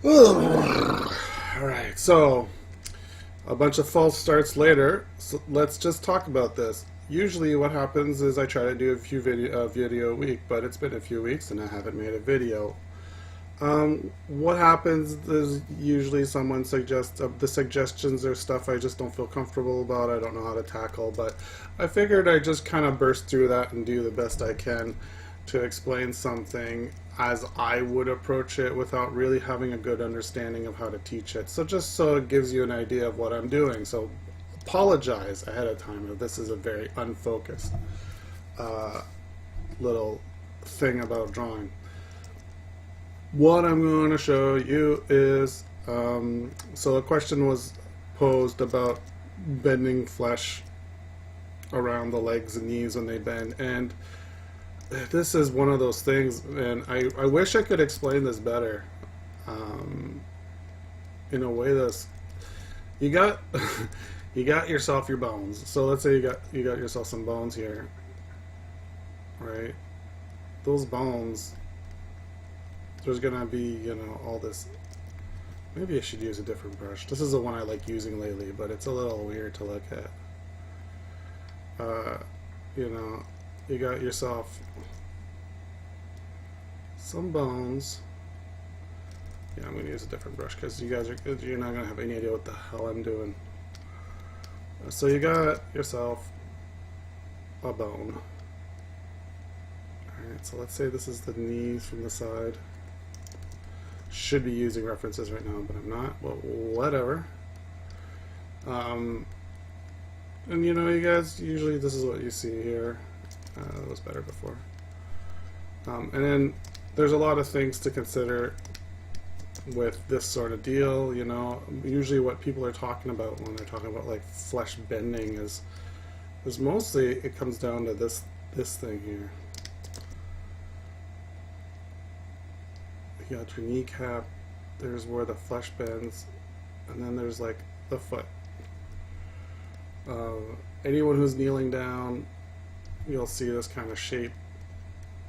Alright, so a bunch of false starts later. So let's just talk about this. Usually what happens is I try to do a video a week, but it's been a few weeks and I haven't made a video. What happens is usually someone suggests the suggestions are stuff I just don't feel comfortable about. I don't know how to tackle, but I figured I'd just kind of burst through that and do the best I can to explain something as I would approach it without really having a good understanding of how to teach it. So just so it gives you an idea of what I'm doing. So apologize ahead of time if this is a very unfocused little thing about drawing. What I'm going to show you is, so a question was posed about bending flesh around the legs and knees when they bend, and this is one of those things, and I wish I could explain this better in a way that's, you got you got yourself your bones. So let's say you got yourself some bones here, right? Those bones, there's gonna be, you know, all this. Maybe I should use a different brush. This is the one I like using lately, but it's a little weird to look at. You know, you got yourself some bones. Yeah, I'm gonna use a different brush because you're not gonna have any idea what the hell I'm doing. So you got yourself a bone. Alright, so let's say this is the knees from the side. Should be using references right now, but I'm not. But whatever. And you know, you guys, usually this is what you see here. That was better before. And then there's a lot of things to consider with this sort of deal. You know, usually what people are talking about when they're talking about like flesh bending is mostly it comes down to this thing here. You got your kneecap, there's where the flesh bends, and then there's like the foot. Anyone who's kneeling down, you'll see this kind of shape,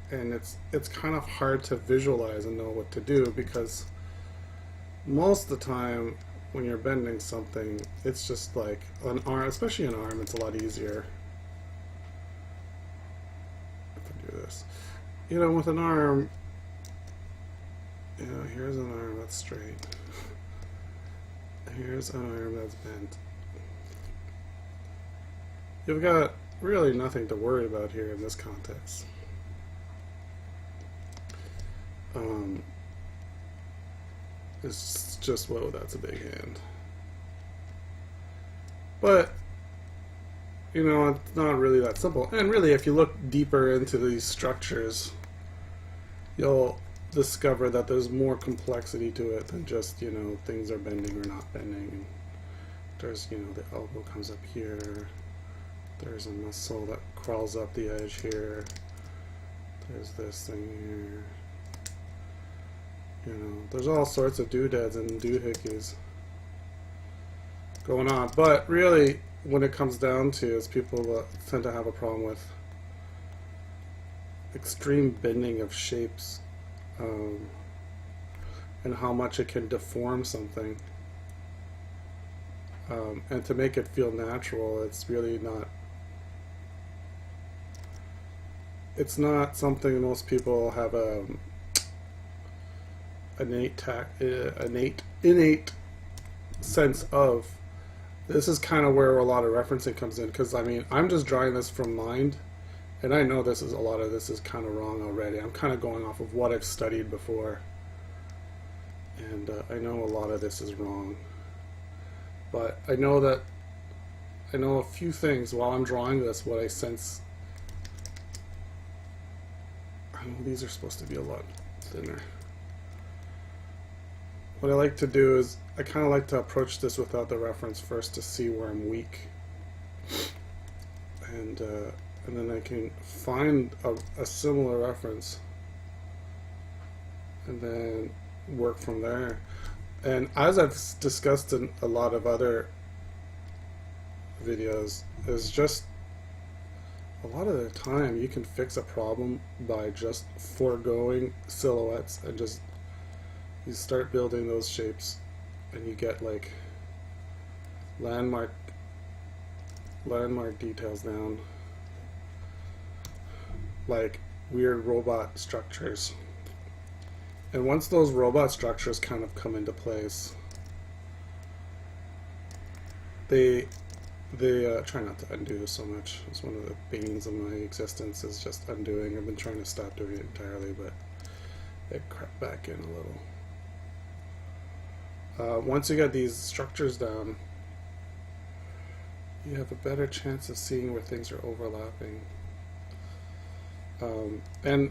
and it's kind of hard to visualize and know what to do, because most of the time when you're bending something, it's just like an arm, especially an arm, it's a lot easier. If I do this, you know, with an arm, you know, here's an arm that's straight. Here's an arm that's bent. You've got really nothing to worry about here in this context. It's just, whoa, that's a big hand. But, you know, it's not really that simple. And really, if you look deeper into these structures, you'll discover that there's more complexity to it than just, you know, things are bending or not bending. There's, you know, the elbow comes up here. There's a muscle that crawls up the edge here. There's this thing here. You know, there's all sorts of doodads and doohickeys going on. But really, when it comes down to is people tend to have a problem with extreme bending of shapes. And how much it can deform something, and to make it feel natural, it's really not. It's not something most people have a innate sense of. This is kind of where a lot of referencing comes in, because I mean, I'm just drawing this from mind. And I know a lot of this is kind of wrong already. I'm kind of going off of what I've studied before. And I know a lot of this is wrong. But I know a few things while I'm drawing this, what I sense. I know these are supposed to be a lot thinner. What I like to do is, I kind of like to approach this without the reference first to see where I'm weak. And then I can find a similar reference and then work from there. And as I've discussed in a lot of other videos, is just a lot of the time you can fix a problem by just foregoing silhouettes and just you start building those shapes and you get like landmark details down, like weird robot structures. And once those robot structures kind of come into place, they try not to undo so much. It's one of the banes of my existence, is just undoing. I've been trying to stop doing it entirely, but it crept back in a little. Once you get these structures down, you have a better chance of seeing where things are overlapping. And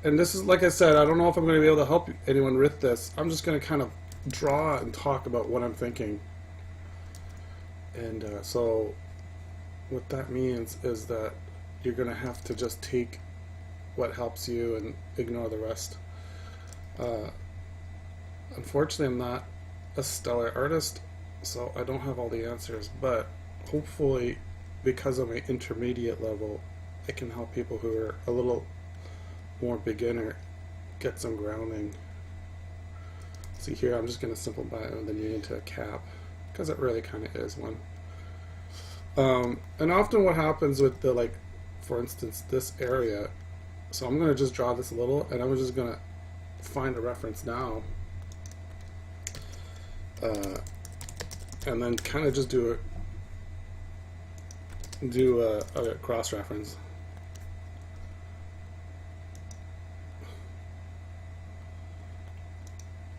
this is, like I said, I don't know if I'm going to be able to help anyone with this. I'm just going to kind of draw and talk about what I'm thinking. And so what that means is that you're going to have to just take what helps you and ignore the rest. Unfortunately, I'm not a stellar artist, so I don't have all the answers, but hopefully, because of my intermediate level, I can help people who are a little more beginner get some grounding. See here, I'm just going to simplify the knee into a cap, because it really kind of is one. And often what happens with the, like, for instance, this area, so I'm going to just draw this a little, and I'm just going to find a reference now, and then kind of just do a cross-reference.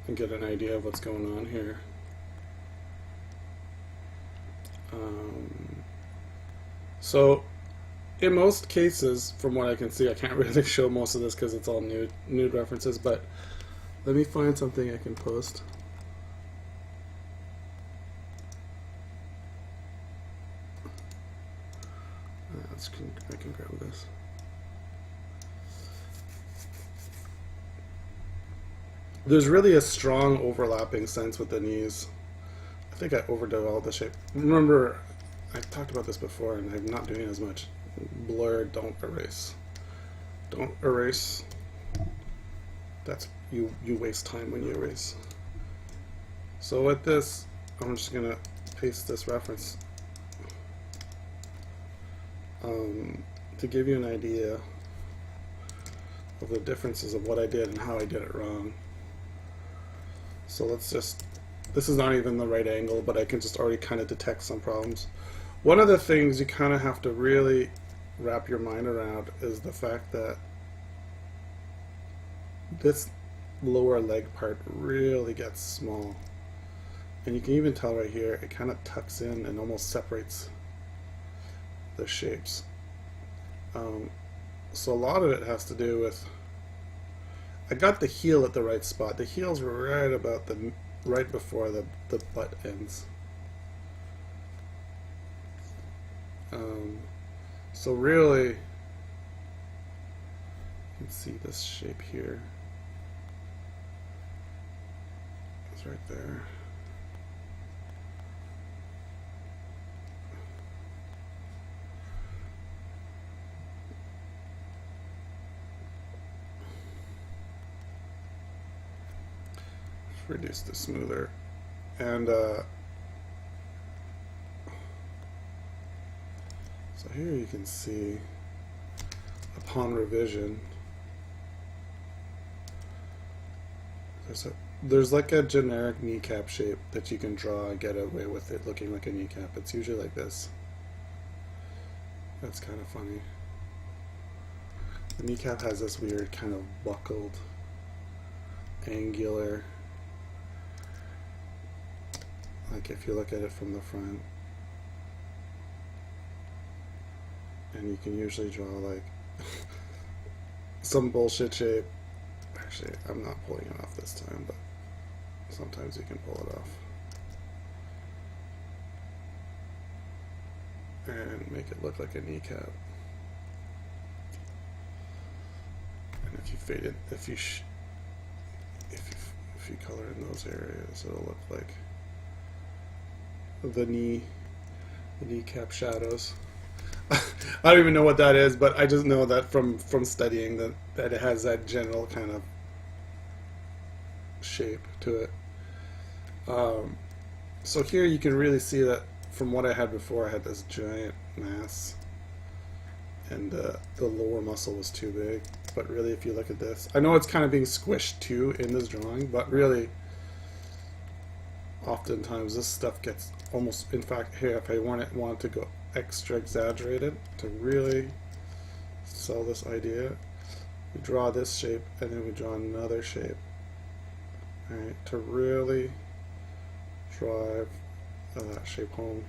And get an idea of what's going on here. So in most cases, from what I can see, I can't really show most of this because it's all nude references, but let me find something I can post. I can grab this. There's really a strong overlapping sense with the knees. I think I overdeveloped the shape. Remember, I talked about this before, and I'm not doing as much. Blur, don't erase. Don't erase. That's you waste time when you erase. So with this, I'm just gonna paste this reference to give you an idea of the differences of what I did and how I did it wrong. So let's just, this is not even the right angle, but I can just already kind of detect some problems. One of the things you kind of have to really wrap your mind around is the fact that this lower leg part really gets small. And you can even tell right here, it kind of tucks in and almost separates the shapes. So a lot of it has to do with, I got the heel at the right spot. The heel's right about right before the butt ends. So really, you can see this shape here. It's right there. Reduce the smoother, and so here you can see upon revision there's like a generic kneecap shape that you can draw and get away with it looking like a kneecap. It's usually like this. That's kind of funny. The kneecap has this weird kind of buckled, angular, like if you look at it from the front, and you can usually draw like some bullshit shape. Actually, I'm not pulling it off this time, but sometimes you can pull it off and make it look like a kneecap. And if you fade it, if you color in those areas, it'll look like the kneecap shadows. I don't even know what that is, but I just know that from studying that it has that general kind of shape to it. So here you can really see that from what I had before, I had this giant mass, and the lower muscle was too big. But really, if you look at this, I know it's kind of being squished too in this drawing, but really, oftentimes this stuff gets almost, in fact, here, if I want to go extra exaggerated to really sell this idea, we draw this shape and then we draw another shape, right, to really drive that shape home.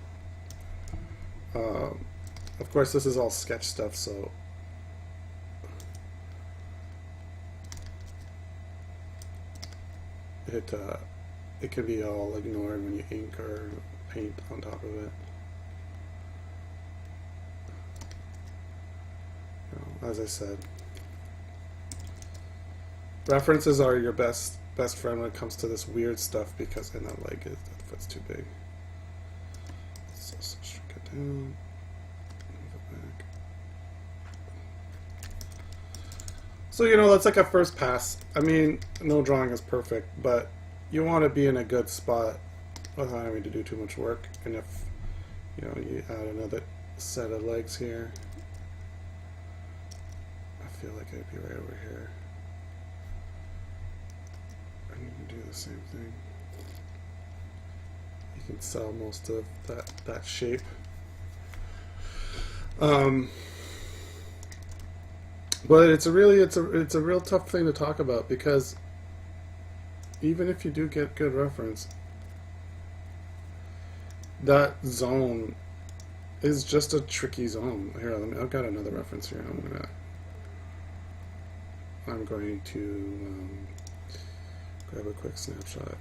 Of course, this is all sketch stuff, so it can be all ignored when you ink or paint on top of it. As I said, references are your best friend when it comes to this weird stuff, because in that leg, that foot's too big. So shrink it down, move it back. So that's like a first pass. I mean, no drawing is perfect, but you want to be in a good spot without having to do too much work. And if you add another set of legs here, I feel like I'd be right over here. And you can do the same thing. You can sell most of that shape. But it's a real tough thing to talk about, because even if you do get good reference, that zone is just a tricky zone. Here, I've got another reference here. I'm going to grab a quick snapshot.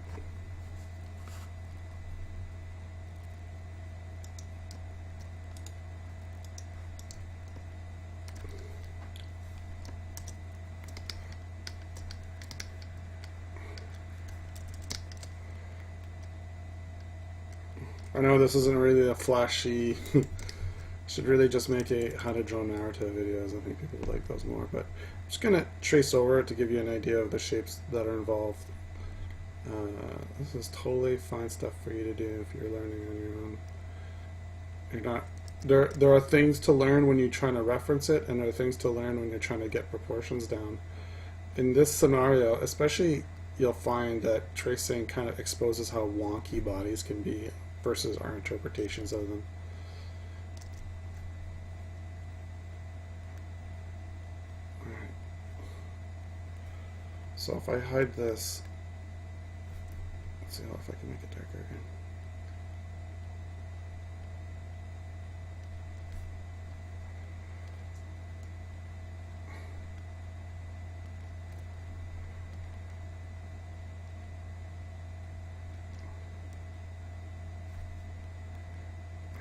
I know this isn't really a flashy, should really just make a how to draw narrative videos. I think people would like those more, but I'm just going to trace over it to give you an idea of the shapes that are involved. This is totally fine stuff for you to do if you're learning on your own. You're not, there are things to learn when you're trying to reference it, and there are things to learn when you're trying to get proportions down. In this scenario, especially, you'll find that tracing kind of exposes how wonky bodies can be versus our interpretations of them. Alright. So if I hide this, let's see if I can make it darker again.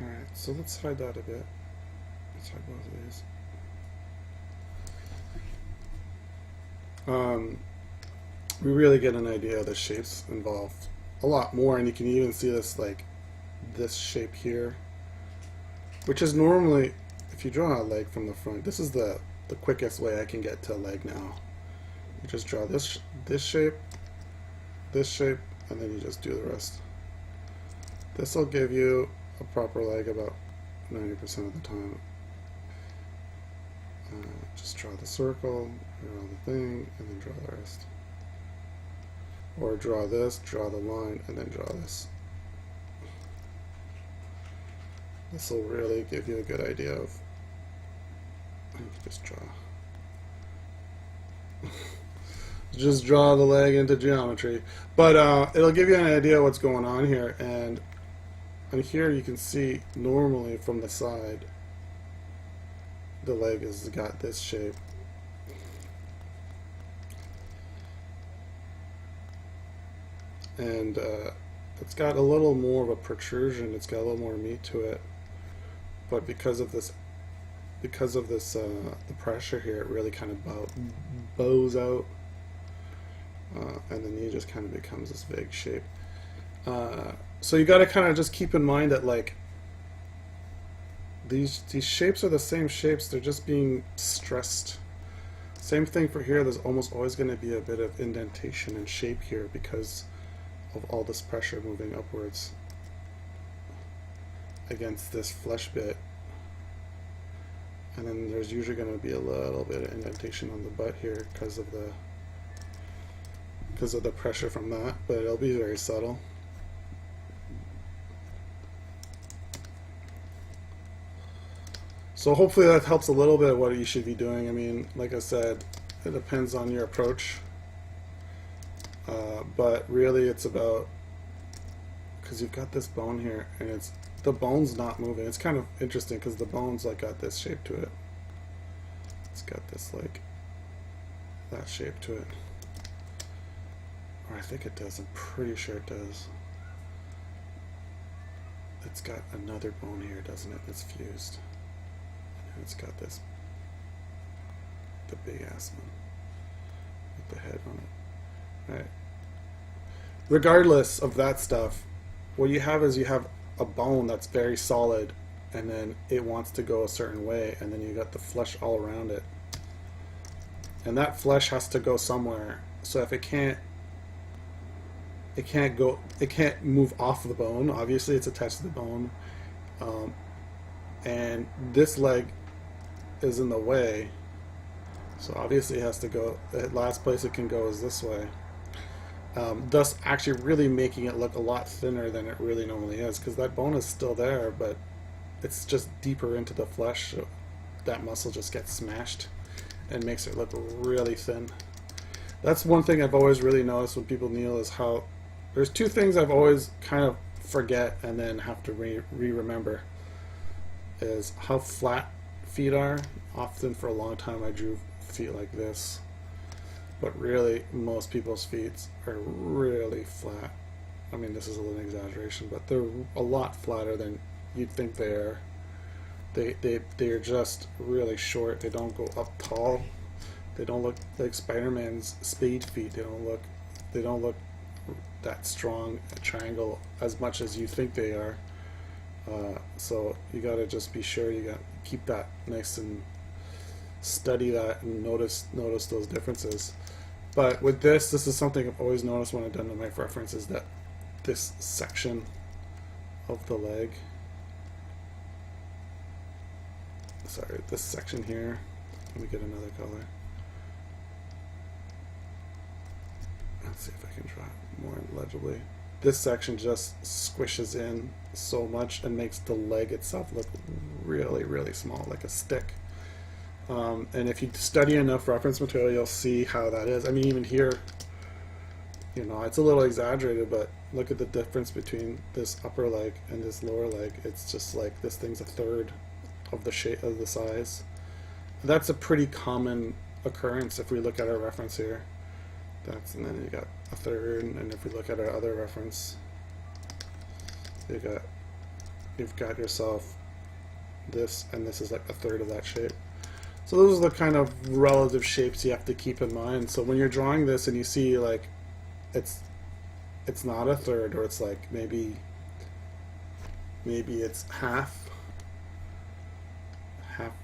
Alright, so let's hide that a bit. Let's hide both of these. We really get an idea of the shapes involved a lot more, and you can even see this, like this shape here, which is normally, if you draw a leg from the front, this is the quickest way I can get to a leg now. You just draw this shape, and then you just do the rest. This will give you a proper leg about 90% of the time. Just draw the circle, draw the thing, and then draw the rest. Or draw this, draw the line, and then draw this. This will really give you a good idea of, you can just draw. Just draw the leg into geometry. But it'll give you an idea of what's going on here, and here you can see normally from the side the leg has got this shape. And it's got a little more of a protrusion, it's got a little more meat to it, but because of this the pressure here, it really kind of bows out, and the knee just kind of becomes this vague shape. So you got to kind of just keep in mind that, like, these shapes are the same shapes, they're just being stressed. Same thing for here, there's almost always going to be a bit of indentation and shape here because of all this pressure moving upwards against this flesh bit. And then there's usually going to be a little bit of indentation on the butt here because of the pressure from that, but it'll be very subtle. So hopefully that helps a little bit what you should be doing. I mean, like I said, it depends on your approach. But really it's about, because you've got this bone here and the bone's not moving. It's kind of interesting because the bone's like got this shape to it. It's got this like that shape to it. Or I think it does. I'm pretty sure it does. It's got another bone here, doesn't it? It's fused. And it's got this, the big ass one with the head on it. Right. Regardless of that stuff, what you have is you have a bone that's very solid, and then it wants to go a certain way, and then you got the flesh all around it. And that flesh has to go somewhere. So if it can't move off the bone. Obviously, it's attached to the bone, and this leg is in the way. So obviously, it has to go. The last place it can go is this way. Thus, actually, really making it look a lot thinner than it really normally is, because that bone is still there, but it's just deeper into the flesh. So that muscle just gets smashed and makes it look really thin. That's one thing I've always really noticed when people kneel is how there's two things I've always kind of forget and then have to remember is how flat feet are. Often for a long time I drew feet like this, but really most people's feet are really flat. I mean, this is a little exaggeration, but they're a lot flatter than you'd think they are. They're just really short. They don't go up tall. They don't look like Spider-Man's spade feet. They don't look that strong a triangle as much as you think they are. So you got to just be sure you got to keep that nice and study that and notice those differences. But with this is something I've always noticed when I've done the knife reference, is that this section of the leg, sorry, this section here, let me get another color. Let's see if I can draw it more legibly. This section just squishes in so much and makes the leg itself look really, really small, like a stick. And if you study enough reference material, you'll see how that is. I mean, even here, you know, it's a little exaggerated, but look at the difference between this upper leg and this lower leg. It's just like this thing's a third of the shape of the size. That's a pretty common occurrence if we look at our reference here. And then you got a third, and if we look at our other reference, you've got yourself this, and this is like a third of that shape. So those are the kind of relative shapes you have to keep in mind. So when you're drawing this and you see like it's not a third, or it's like maybe it's half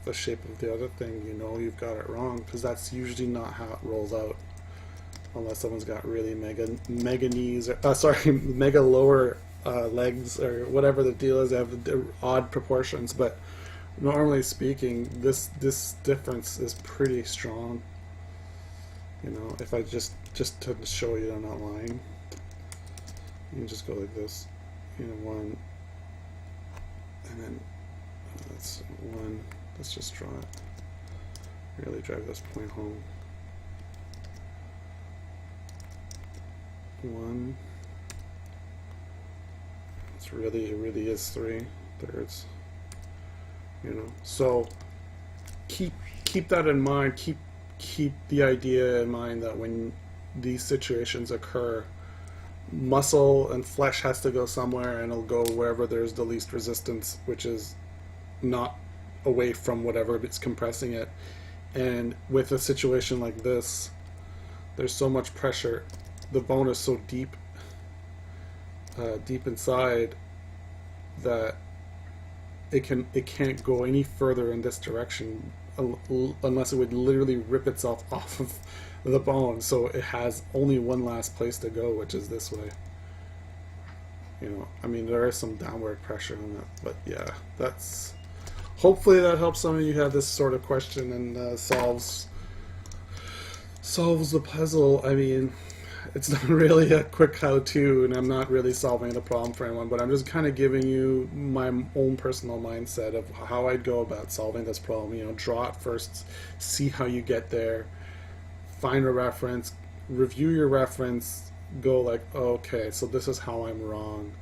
the shape of the other thing, you know you've got it wrong, because that's usually not how it rolls out. Unless someone's got really mega knees, or mega lower legs, or whatever the deal is. They have odd proportions, but normally speaking, this difference is pretty strong. You know, if I just to show you I'm not lying, you can just go like this. You know, one, and then that's one. Let's just draw it. Really drive this point home. One. It really is 3/3. You know, so keep that in mind. Keep the idea in mind that when these situations occur, muscle and flesh has to go somewhere, and it'll go wherever there's the least resistance, which is not away from whatever it's compressing it. And with a situation like this, there's so much pressure. The bone is so deep inside that it can't go any further in this direction unless it would literally rip itself off of the bone. So it has only one last place to go, which is this way. You know, I mean, there is some downward pressure on that, but yeah, that's, hopefully that helps some of you have this sort of question and solves the puzzle. I mean, it's not really a quick how-to, and I'm not really solving the problem for anyone, but I'm just kind of giving you my own personal mindset of how I'd go about solving this problem. You know, draw it first, see how you get there, find a reference, review your reference, go like, okay, so this is how I'm wrong.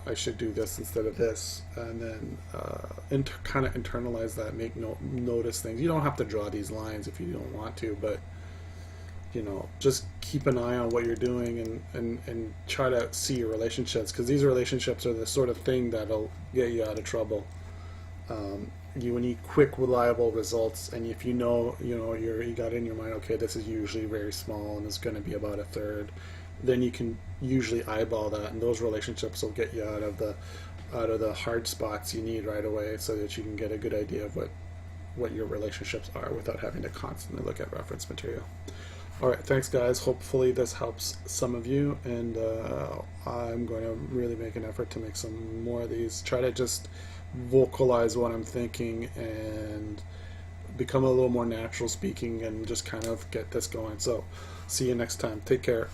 I should do this instead of this, and then kind of internalize that, make notice things. You don't have to draw these lines if you don't want to, but you know, just keep an eye on what you're doing and try to see your relationships, because these relationships are the sort of thing that'll get you out of trouble. You need quick, reliable results, and if you got in your mind, okay, this is usually very small and it's going to be about a third, then you can usually eyeball that, and those relationships will get you out of the hard spots you need right away, so that you can get a good idea of what your relationships are without having to constantly look at reference material. All right, thanks guys. Hopefully this helps some of you, and I'm going to really make an effort to make some more of these. Try to just vocalize what I'm thinking and become a little more natural speaking, and just kind of get this going. So see you next time. Take care.